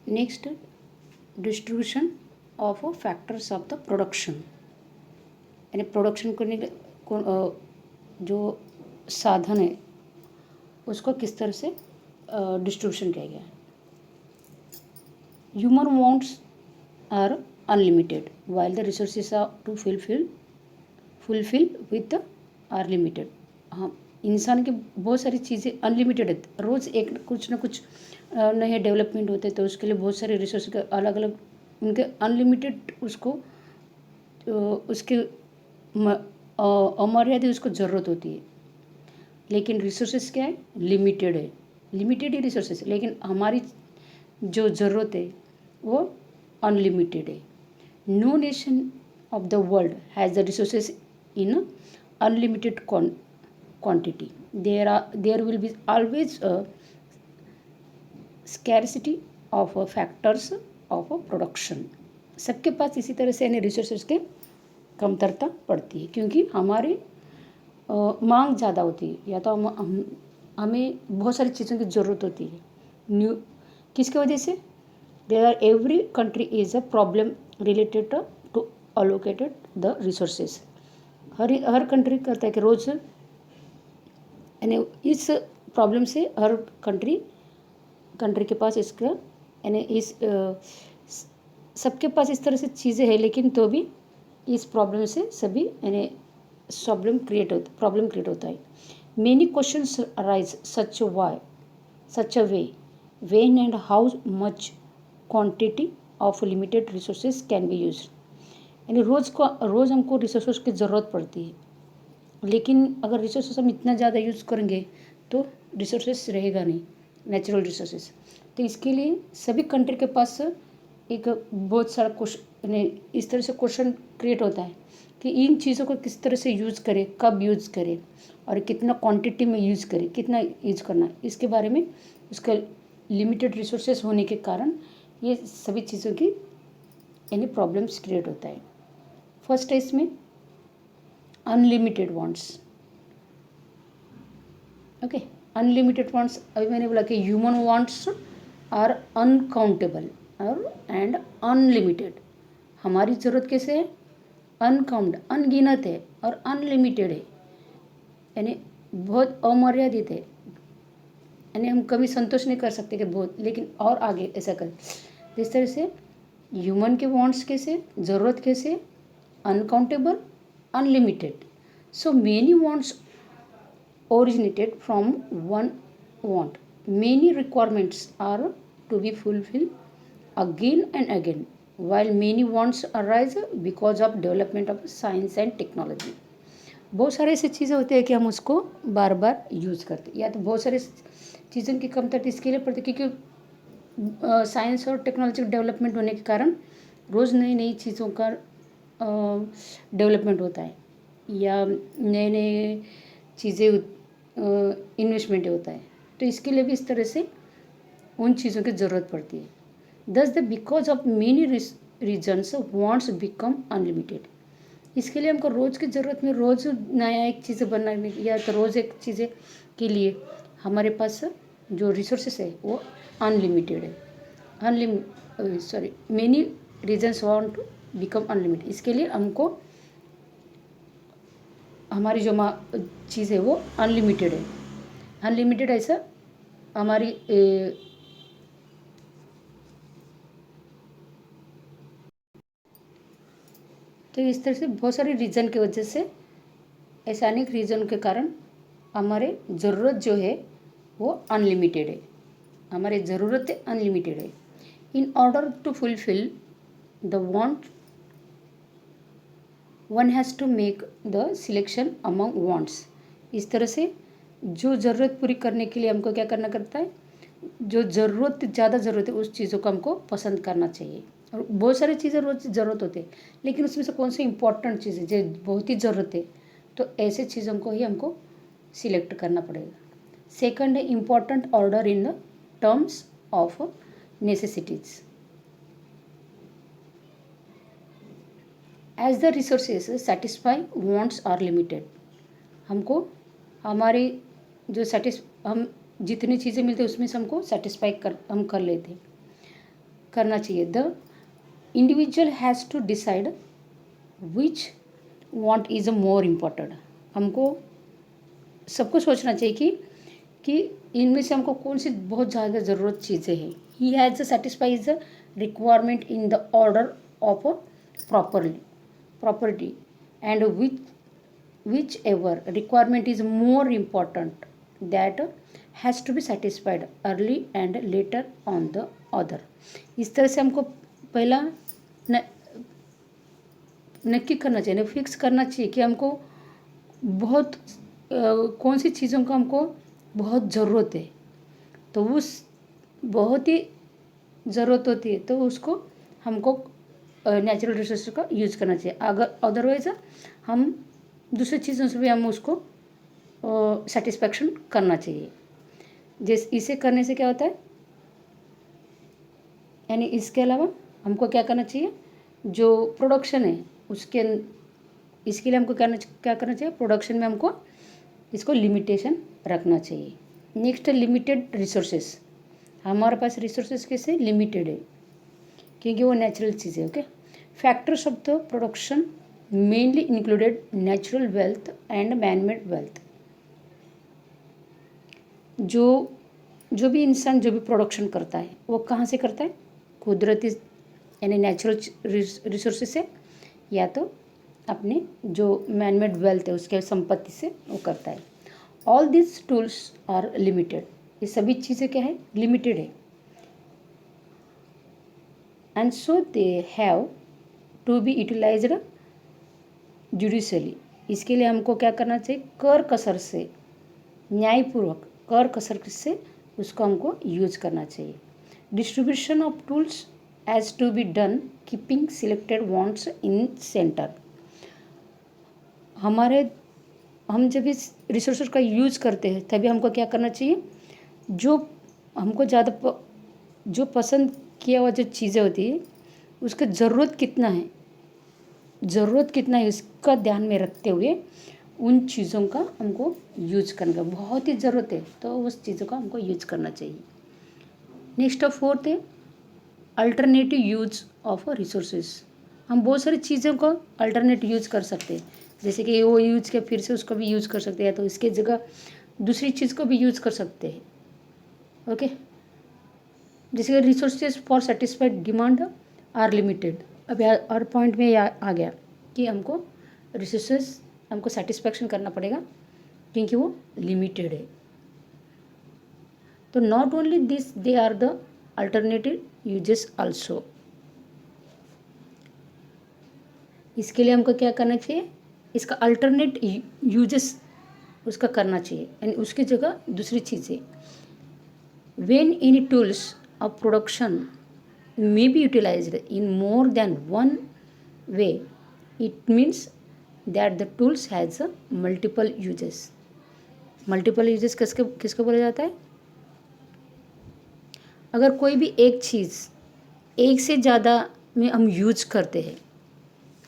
Next, distribution of factors of the production, यानी production करने के जो साधन है उसको किस तरह से डिस्ट्रीब्यूशन किया गया है। Human wants are unlimited while the resources are to fulfill with are limited. हाँ, इंसान की बहुत सारी चीज़ें अनलिमिटेड है, रोज़ एक कुछ ना कुछ नए डेवलपमेंट होते हैं, तो उसके लिए बहुत सारे रिसोर्स के अलग अलग उनके अनलिमिटेड उसको उसके अमर्यादित उसको ज़रूरत होती है। लेकिन रिसोर्सेज क्या है, लिमिटेड है, लिमिटेड ही रिसोर्सेज, लेकिन हमारी जो ज़रूरत है वो अनलिमिटेड है। No nation of the world has the resources in unlimited quantity. There will be always a scarcity of factors of production. सबके पास इसी तरह से यानी रिसोर्सेज के कमतरता पड़ती है, क्योंकि हमारी मांग ज़्यादा होती है, या तो हमें बहुत सारी चीज़ों की ज़रूरत होती है। न्यू किसके वजह से, there are every country is a problem related to allocated the resources. हर कंट्री करता है कि रोज़ यानी इस प्रॉब्लम से हर कंट्री के पास इसका यानी इस सबके पास इस तरह से चीज़ें हैं, लेकिन तो भी इस प्रॉब्लम से सभी यानी प्रॉब्लम क्रिएट होता है। Many questions arise such a way when and how much quantity of limited resources can be used. यानी रोज़ हमको रिसोर्सेज की ज़रूरत पड़ती है, लेकिन अगर रिसोर्सेस हम इतना ज़्यादा यूज़ करेंगे तो रिसोर्सेस रहेगा नहीं, नेचुरल रिसोर्सेस। तो इसके लिए सभी कंट्री के पास एक बहुत सारा क्वेश्चन इस तरह से क्वेश्चन क्रिएट होता है कि इन चीज़ों को किस तरह से यूज़ करें, कब यूज़ करें और कितना क्वांटिटी में यूज़ करें, कितना यूज़ करना, इसके बारे में उसका लिमिटेड रिसोर्सेस होने के कारण ये सभी चीज़ों की यानी प्रॉब्लम्स क्रिएट होता है। फर्स्ट है इसमें unlimited wants. Okay, unlimited wants, अभी मैंने बोला कि ह्यूमन वांट्स आर अनकाउंटेबल और एंड अनलिमिटेड। हमारी ज़रूरत कैसे है, अनगिनत है और अनलिमिटेड है, यानी बहुत अमर्यादित है, यानी हम कभी संतोष नहीं कर सकते कि बहुत, लेकिन और आगे ऐसा कर। इस तरह से ह्यूमन के वांट्स कैसे, ज़रूरत कैसे, uncountable, unlimited. So many wants originated from one want. Many requirements are to be fulfilled again and again, while many wants arise because of development of science and technology. बहुत सारे ऐसी चीज़ें होती है कि हम उसको बार बार यूज़ करते हैं, या तो बहुत सारे चीज़ों की कमतरता इसके लिए पड़ती है क्योंकि साइंस और टेक्नोलॉजी का डेवलपमेंट होने के कारण रोज़ नई नई चीज़ों का डेवलपमेंट होता है, या नए नए चीज़ें इन्वेस्टमेंट होता है, तो इसके लिए भी इस तरह से उन चीज़ों की ज़रूरत पड़ती है। Thus the because of many reasons wants become unlimited. इसके लिए हमको रोज़ की ज़रूरत में रोज़ नया एक चीज़ें बनाने, या तो रोज़ एक चीज़ें के लिए हमारे पास जो रिसोर्सेस है वो अनलिमिटेड है। Many reasons want to become unlimited. इसके लिए हमको हमारी जो चीज़ है वो अनलिमिटेड है। अनलिमिटेड ऐसा हमारी तो इस तरह से बहुत सारे रीज़न की वजह से, ऐसे अनेक रीज़न के कारण हमारे ज़रूरत जो है वो अनलिमिटेड है, हमारे ज़रूरतें अनलिमिटेड है। In order to fulfill the want one has to make the selection among wants. इस तरह से जो ज़रूरत पूरी करने के लिए हमको क्या करना करता है, जो ज़्यादा ज़रूरत है उस चीज़ों को हमको पसंद करना चाहिए। और बहुत सारी चीज़ें रोज़ ज़रूरत होती है, लेकिन उसमें से कौन सी इंपॉर्टेंट चीज़ है जो बहुत ही ज़रूरत है, तो ऐसे चीज़ों को ही हमको सिलेक्ट करना पड़ेगा। सेकंड है important order in the terms of necessities. As the resources satisfy wants are limited. हमको हमारी जो हम जितनी चीज़ें मिलती है उसमें से हमको सेटिस्फाई हम कर लेते हैं। करना चाहिए, the individual has to decide which want is more important. हमको सबको सोचना चाहिए कि इनमें से हमको कौन सी बहुत ज़्यादा ज़रूरत चीज़ें हैं। He has satisfies the requirement in the order of property and which ever requirement is more important that has to be satisfied early and later on the other. इस तरह से हमको पहला नक्की करना चाहिए, फिक्स करना चाहिए कि हमको बहुत कौन सी चीज़ों का हमको बहुत ज़रूरत है, तो उस बहुत ही ज़रूरत होती है तो उसको हमको नेचुरल रिसोर्स का यूज़ करना चाहिए। अगर अदरवाइज़ हम दूसरी चीज़ों से भी हम उसको सेटिस्फेक्शन करना चाहिए। इसे करने से क्या होता है, यानी इसके अलावा हमको क्या करना चाहिए, जो प्रोडक्शन है उसके इसके लिए हमको क्या करना चाहिए, प्रोडक्शन में हमको इसको लिमिटेशन रखना चाहिए। नेक्स्ट लिमिटेड रिसोर्सेस, हमारे पास रिसोर्सेस कैसे लिमिटेड है क्योंकि वो नेचुरल चीज़ है। Okay, factors of the production mainly included natural wealth and manmade wealth. जो भी इंसान जो भी प्रोडक्शन करता है वो कहाँ से करता है, कुदरती यानी नेचुरल रिसोर्सेस से, या तो अपने जो मैनमेड वेल्थ है उसके संपत्ति से वो करता है। All this tools are limited, ये सभी चीज़ें क्या है, लिमिटेड है। And so they have to be utilized judicially. इसके लिए हमको क्या करना चाहिए, कर कसर से, न्यायपूर्वक कर कसर से उसको हमको यूज करना चाहिए। Distribution of tools has to be done keeping selected wants in centre. हम जब इस रिसोर्सेज का यूज़ करते हैं तभी हमको क्या करना चाहिए, जो हमको ज़्यादा जो पसंद किया हुआ जो चीज़ें होती है उसका ज़रूरत कितना है इसका ध्यान में रखते हुए उन चीज़ों का हमको यूज करने का, बहुत ही ज़रूरत है तो उस चीज़ों का हमको यूज करना चाहिए। नेक्स्ट फोर्थ है अल्टरनेटिव यूज ऑफ रिसोर्सेज। हम बहुत सारी चीज़ों को अल्टरनेट यूज कर सकते हैं, जैसे कि वो यूज के फिर से उसको भी यूज कर सकते हैं, तो इसके जगह दूसरी चीज़ को भी यूज कर सकते हैं। ओके, जैसे कि resources for satisfied demand are limited. अब और पॉइंट में आ गया कि हमको रिसोर्सेज हमको सेटिस्फैक्शन करना पड़ेगा क्योंकि वो लिमिटेड है। तो not only this they are the alternative uses also. इसके लिए हमको क्या करना चाहिए, इसका अल्टरनेट यूजेस उसका करना चाहिए, यानी उसकी जगह दूसरी चीज़ें। When any tools of production may be utilized in more than one way, it means that the tools has a multiple uses. Multiple uses किसको बोला जाता है, अगर कोई भी एक चीज़ एक से ज़्यादा में हम यूज करते हैं,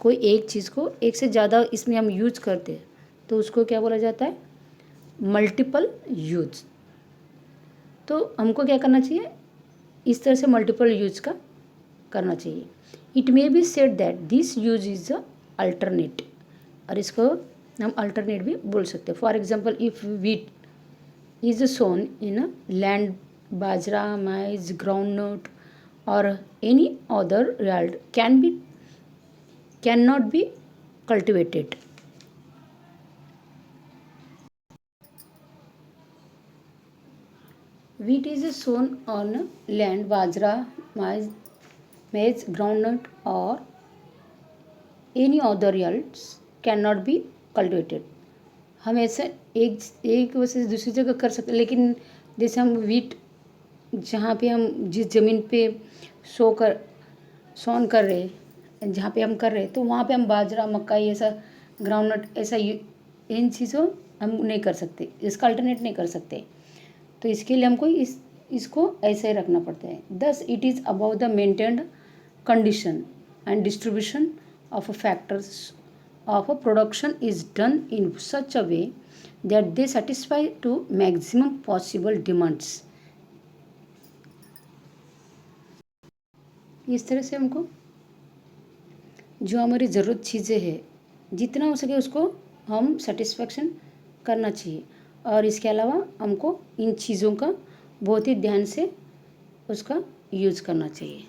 कोई एक चीज़ को एक से ज़्यादा इसमें हम यूज करते हैं तो उसको क्या बोला जाता है, मल्टीपल यूज। तो हमको क्या करना चाहिए, इस तरह से मल्टीपल यूज का करना चाहिए। It may be said that this use is a alternate, और इसको हम अल्टरनेट भी बोल सकते हैं। For example if wheat is sown in land, bajra, maize, groundnut और any other yard can not be cultivated. Wheat is sown on land, bajra, maize, groundnut or any other yields cannot be cultivated. हम ऐसे एक वैसे दूसरी जगह कर सकते, लेकिन जैसे हम वीट जहाँ पे हम जिस ज़मीन पे सोन कर रहे हैं, जहाँ पे हम कर रहे हैं तो वहाँ पे हम बाजरा, मक्का ऐसा ग्राउंडनट ऐसा इन चीज़ों हम नहीं कर सकते, इसका अल्टरनेट नहीं कर सकते। तो इसके लिए हमको इसको ऐसे ही रखना पड़ता है। Thus it is about the maintained condition and distribution of factors of production is done in such a way that they satisfy to maximum possible demands. इस तरह से हमको जो हमारी ज़रूरत चीज़ें हैं जितना हो सके उसको हम सेटिस्फेक्शन करना चाहिए। और इसके अलावा हमको इन चीज़ों का बहुत ही ध्यान से उसका यूज़ करना चाहिए।